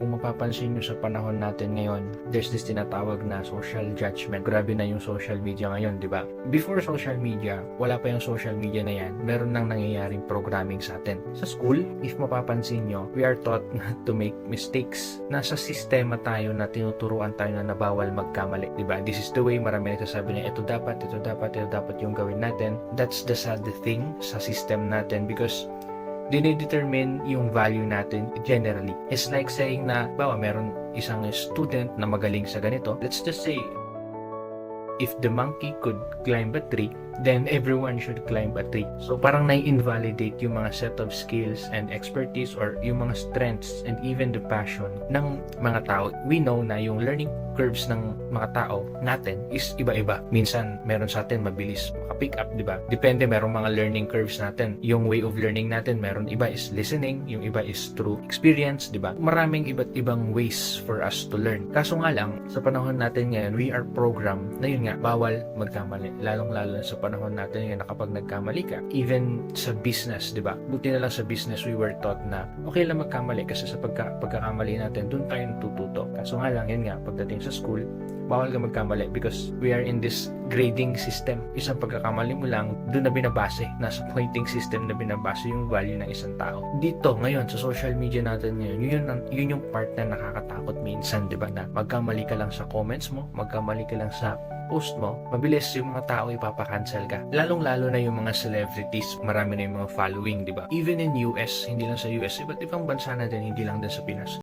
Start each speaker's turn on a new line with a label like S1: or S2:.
S1: kung mapapansin nyo sa panahon natin ngayon, there's this tinatawag na social judgment. Grabe na yung social media ngayon, di ba? Before social media, wala pa yung social media na yan. Meron nang nangyayaring programming sa atin. Sa school, if mapapansin nyo, we are taught not to make mistakes. Nasa sistema tayo na tinuturuan tayo na nabawal magkamali, di ba? This is the way, marami nagsasabi niya, ito dapat yung gawin natin. That's the sad thing sa system natin because dinidetermine yung value natin generally. It's like saying na, bawa, meron isang student na magaling sa ganito. Let's just say, if the monkey could climb a tree, then everyone should climb a tree. So parang nai-invalidate yung mga set of skills and expertise or yung mga strengths and even the passion ng mga tao. We know na yung learning curves ng mga tao natin is iba-iba. Minsan, meron sa atin mabilis maka-pick up, di ba? Depende, merong mga learning curves natin. Yung way of learning natin, meron iba is listening, yung iba is through experience, di ba? Maraming iba't ibang ways for us to learn. Kaso nga lang, sa panahon natin ngayon, we are programmed na yun nga, bawal magkamali. Lalong-lalo sa panahon natin ngayon na kapag nagkamali ka, even sa business, di ba? Buti na lang sa business, we were taught na okay lang magkamali kasi sa pagkakamali natin, dun tayo natututo. Kaso nga lang, yun nga, pagdating sa school, bawal ka magkamali because we are in this grading system. Isang pagkakamali mo lang, doon na binabase. Nasa pointing system na binabase yung value ng isang tao. Dito, ngayon, sa social media natin ngayon, yun yung part na nakakatakot minsan, di ba? Na magkamali ka lang sa comments mo, magkamali ka lang sa post mo, mabilis yung mga tao ipapakancel ka. Lalong-lalo na yung mga celebrities, marami na yung mga following, di ba? Even in US, hindi lang sa US, iba't ibang bansa na din, hindi lang din sa Pinas.